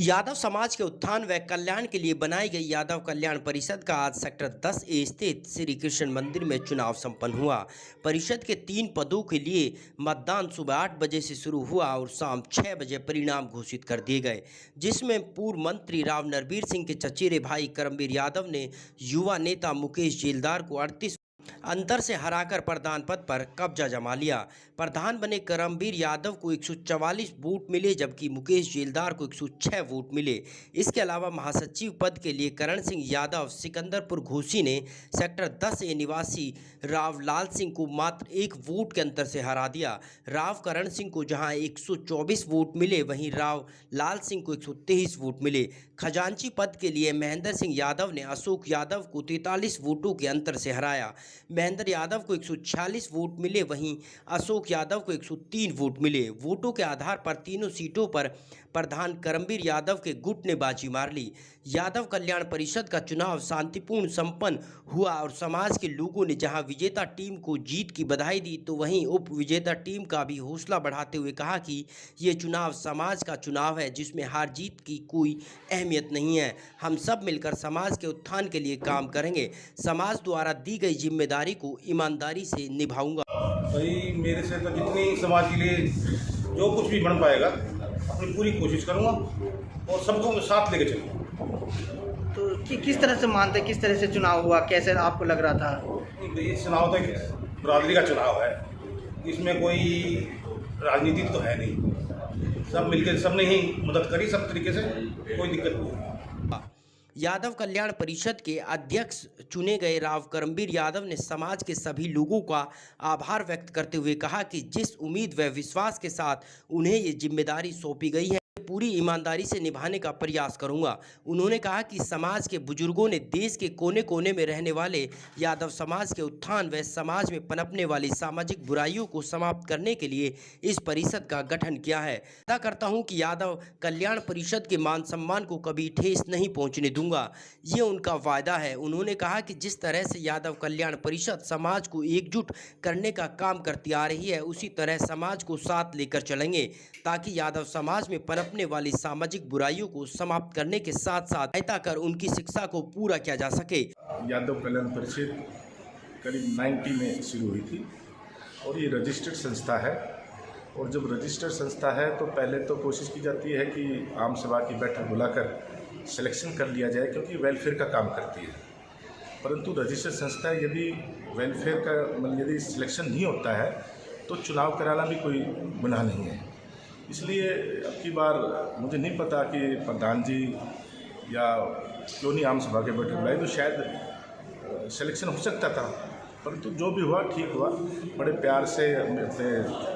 यादव समाज के उत्थान व कल्याण के लिए बनाई गई यादव कल्याण परिषद का आज सेक्टर 10A स्थित श्री कृष्ण मंदिर में चुनाव संपन्न हुआ। परिषद के 3 पदों के लिए मतदान सुबह 8 बजे से शुरू हुआ और शाम 6 बजे परिणाम घोषित कर दिए गए, जिसमें पूर्व मंत्री राव नरबीर सिंह के चचेरे भाई करमबीर यादव ने युवा नेता मुकेश जेलदार को 38 अंतर से हराकर प्रधान पद पर कब्जा जमा लिया। प्रधान बने करमबीर यादव को 144 वोट मिले, जबकि मुकेश जेलदार को 106 वोट मिले। इसके अलावा महासचिव पद के लिए करण सिंह यादव सिकंदरपुर घोसी ने सेक्टर 10A निवासी राव लाल सिंह को मात्र 1 वोट के अंतर से हरा दिया। राव करण सिंह को जहां 124 वोट मिले, वहीं राव लाल सिंह को 123 वोट मिले। खजांची पद के लिए महेंद्र सिंह यादव ने अशोक यादव को 43 वोटों के अंतर से हराया। महेंद्र यादव को 146 वोट मिले, वहीं अशोक यादव को 103 वोट मिले। वोटों के आधार पर तीनों सीटों पर प्रधान करमबीर यादव के गुट ने बाजी मार ली। यादव कल्याण परिषद का चुनाव शांतिपूर्ण संपन्न हुआ और समाज के लोगों ने जहां विजेता टीम को जीत की बधाई दी, तो वहीं उप विजेता टीम का भी हौसला बढ़ाते हुए कहा कि ये चुनाव समाज का चुनाव है, जिसमें हार जीत की कोई अहमियत नहीं है। हम सब मिलकर समाज के उत्थान के लिए काम करेंगे। समाज द्वारा दी गई जिम्मेदारी को ईमानदारी से निभाऊंगा। भाई मेरे से तो जितनी समाज के लिए जो कुछ भी बन पाएगा अपनी पूरी कोशिश करूँगा और सबको मैं साथ लेके चलूँगा। तो किस तरह से मानते, किस तरह से चुनाव हुआ, कैसे आपको लग रहा था? ये चुनाव तो बरादरी का चुनाव है, इसमें कोई राजनीति तो है नहीं। सब मिलकर सबने ही मदद करी, सब तरीके से, कोई दिक्कत नहीं। यादव कल्याण परिषद के अध्यक्ष चुने गए राव करमबीर यादव ने समाज के सभी लोगों का आभार व्यक्त करते हुए कहा कि जिस उम्मीद व विश्वास के साथ उन्हें ये जिम्मेदारी सौंपी गई है, पूरी ईमानदारी से निभाने का प्रयास करूंगा। उन्होंने कहा कि समाज के बुजुर्गों ने देश के कोने कोने में रहने वाले यादव समाज के उत्थान व समाज में पनपने वाली सामाजिक बुराइयों को समाप्त करने के लिए इस परिषद का गठन किया है। वादा करता हूं कि यादव कल्याण परिषद के मान सम्मान को कभी ठेस नहीं पहुंचने दूंगा, ये उनका वायदा है। उन्होंने कहा कि जिस तरह से यादव कल्याण परिषद समाज को एकजुट करने का काम करती आ रही है, उसी तरह समाज को साथ लेकर चलेंगे, ताकि यादव समाज में पनपने वाली सामाजिक बुराइयों को समाप्त करने के साथ साथ सहायता कर उनकी शिक्षा को पूरा किया जा सके। यादव कल्याण परिषद करीब 90 में शुरू हुई थी और ये रजिस्टर्ड संस्था है। और जब रजिस्टर्ड संस्था है तो पहले तो कोशिश की जाती है कि आम सभा की बैठक बुलाकर सिलेक्शन कर लिया जाए, क्योंकि वेलफेयर का काम करती है। परंतु रजिस्टर्ड संस्था यदि वेलफेयर का यदि सिलेक्शन नहीं होता है तो चुनाव कराना भी कोई गुनाह नहीं है। इसलिए अब की बार मुझे नहीं पता कि प्रधान जी या क्यों नहीं आम सभा के बैठक बुलाई, तो शायद सिलेक्शन हो सकता था, परंतु जो भी हुआ ठीक हुआ। बड़े प्यार से अपने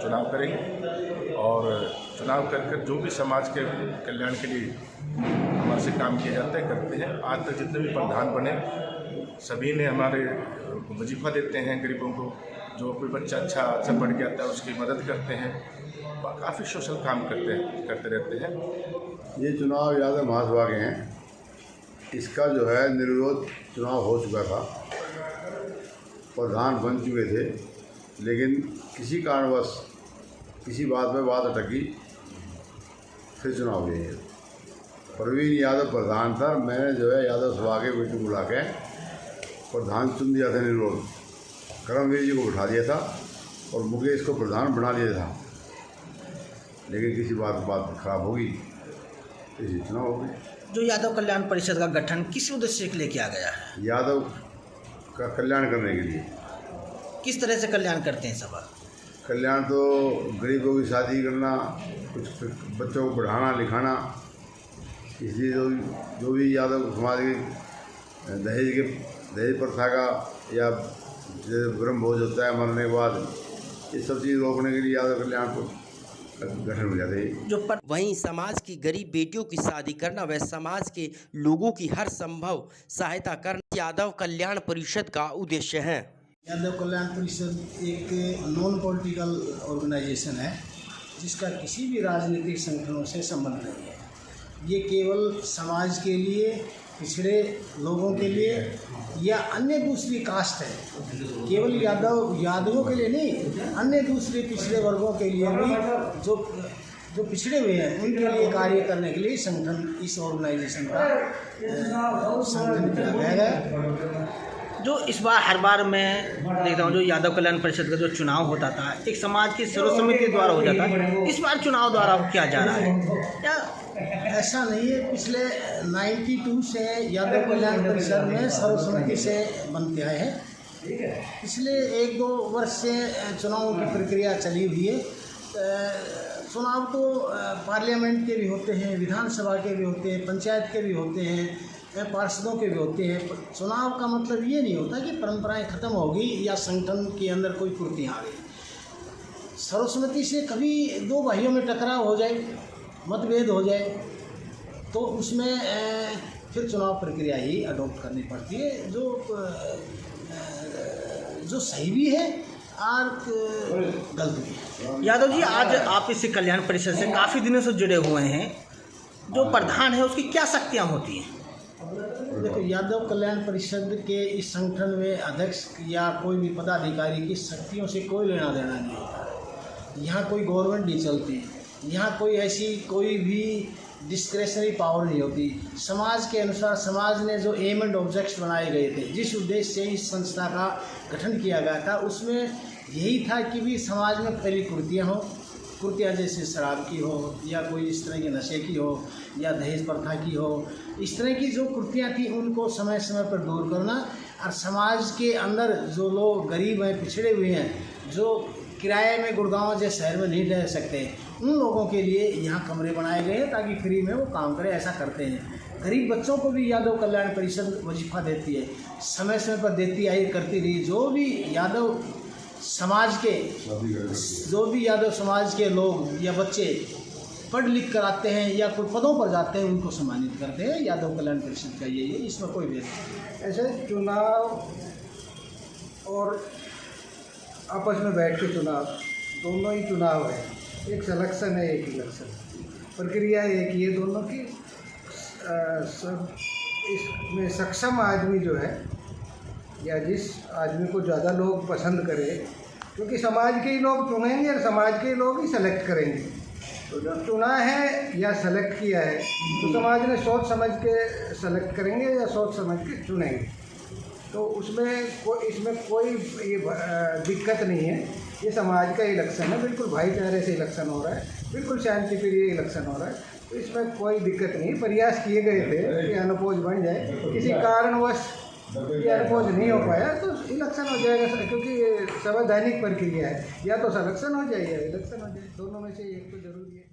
चुनाव करेंगे और चुनाव कर जो भी समाज के कल्याण के लिए हमारे से काम किया जाता है करते हैं। आज तक जितने भी प्रधान बने सभी ने हमारे वजीफा देते हैं गरीबों को, जो कोई बच्चा अच्छा पढ़ के आता है उसकी मदद करते हैं, काफ़ी सोशल काम करते रहते हैं। ये चुनाव यादव महासभा के हैं। इसका जो है निर्विरोध चुनाव हो चुका था, प्रधान बन चुके थे, लेकिन किसी कारणवश किसी बात में बात अटकी, फिर चुनाव हुए। प्रवीण यादव प्रधान था, मैंने जो है यादव सभा के मीटिंग बुला के प्रधान चुन दिया था निर्विरोध। करमबीर जी को बिठा दिया था और मुकेश को प्रधान बना दिया था, लेकिन किसी बात खराब होगी, इसी चुनाव हो गए। जो यादव कल्याण परिषद का गठन किस उद्देश्य के लिए किया गया है? यादव का कल्याण करने के लिए। किस तरह से कल्याण करते हैं सभा? कल्याण तो गरीबों की शादी करना, कुछ बच्चों को पढ़ाना लिखाना, इसलिए जो भी यादव समाज के दहेज प्रथा का या ब्रह्म भोज होता है मरने के बाद, ये सब चीज़ रोकने के लिए यादव कल्याण को गठन हो जाते हैं। वहीं समाज की गरीब बेटियों की शादी करना व समाज के लोगों की हर संभव सहायता करना यादव कल्याण परिषद का उद्देश्य है। यादव कल्याण परिषद एक नॉन पॉलिटिकल ऑर्गेनाइजेशन है, जिसका किसी भी राजनीतिक संगठनों से संबंध नहीं है। ये केवल समाज के लिए, पिछड़े लोगों के लिए या अन्य दूसरी कास्ट है, केवल यादवों के लिए नहीं, अन्य दूसरे पिछड़े वर्गों के लिए भी जो जो पिछड़े हुए हैं उनके लिए कार्य करने के लिए संगठन, इस ऑर्गेनाइजेशन का संगठन किया गया है। जो इस बार हर बार मैं देखता हूँ जो यादव कल्याण परिषद का जो चुनाव होता था एक समाज की सर्वसम्मति द्वारा हो जाता है, इस बार चुनाव द्वारा किया जा रहा है या ऐसा नहीं है। पिछले 92 से यादव कल्याण परिषद में सर्वसम्मति से बनते आए हैं। पिछले 1-2 वर्ष से चुनावों की प्रक्रिया चली हुई है। चुनाव तो पार्लियामेंट के भी होते हैं, विधानसभा के भी होते हैं, पंचायत के भी होते हैं, पार्षदों के भी होते हैं। चुनाव का मतलब ये नहीं होता कि परंपराएं खत्म होगी या संगठन के अंदर कोई कुर्तियाँ आ गई। सर्वसम्मति से कभी 2 भाइयों में टकराव हो जाए, मतभेद हो जाए, तो उसमें फिर चुनाव प्रक्रिया ही अडॉप्ट करनी पड़ती है, जो सही भी है और गलत भी है। यादव जी, आज आप इस कल्याण परिषद से काफ़ी दिनों से जुड़े हुए हैं, जो प्रधान है उसकी क्या शक्तियाँ होती हैं? देखो, यादव कल्याण परिषद के इस संगठन में अध्यक्ष या कोई भी पदाधिकारी की शक्तियों से कोई लेना देना नहीं होता। यहाँ कोई गवर्नमेंट नहीं चलती, यहाँ कोई ऐसी कोई भी डिस्क्रेशनरी पावर नहीं होती। समाज के अनुसार समाज ने जो एम एंड ऑब्जेक्ट्स बनाए गए थे, जिस उद्देश्य से इस संस्था का गठन किया गया था, उसमें यही था कि भी समाज में फैली कुर्तियाँ हों, कुर्तियाँ जैसे शराब की हो या कोई इस तरह के नशे की हो या दहेज प्रथा की हो, इस तरह की जो कुर्तियाँ थी उनको समय समय पर दूर करना। और समाज के अंदर जो लोग गरीब हैं, पिछड़े हुए हैं, जो किराए में गुड़गांव जैसे शहर में नहीं रह सकते, उन लोगों के लिए यहाँ कमरे बनाए गए हैं ताकि फ्री में वो काम करें। ऐसा करते हैं। गरीब बच्चों को भी यादव कल्याण परिषद वजीफा देती है, समय समय पर देती आई, करती रही। जो भी यादव समाज के लोग या बच्चे पढ़ लिख कर आते हैं या कोई पदों पर जाते हैं, उनको सम्मानित करते हैं। यादव कल्याण परिषद का यही है, इसमें कोई भेद नहीं। ऐसे चुनाव और आपस में बैठ के चुनाव, दोनों ही चुनाव है। एक सिलेक्शन है, एक इलेक्शन। प्रक्रिया एक ही है दोनों की। इसमें सक्षम आदमी जो है या जिस आदमी को ज़्यादा लोग पसंद करें, क्योंकि समाज के ही लोग चुनेंगे और समाज के ही लोग ही सेलेक्ट करेंगे। तो जो चुना है या सेलेक्ट किया है तो समाज ने सोच समझ के सेलेक्ट करेंगे या सोच समझ के चुनेंगे। तो इसमें कोई ये दिक्कत नहीं है। ये समाज का इलेक्शन है, बिल्कुल भाईचारे से इलेक्शन हो रहा है, बिल्कुल शांतिप्रिय इलेक्शन हो रहा है। तो इसमें कोई दिक्कत नहीं। प्रयास किए गए थे कि अनपोज बन जाए, किसी कारणवश ये अनपोज नहीं हो पाया तो इलेक्शन हो जाएगा, क्योंकि ये संवैधानिक प्रक्रिया है। या तो सिलेक्शन हो जाए या इलेक्शन हो जाए, दोनों में से एक तो जरूरी है।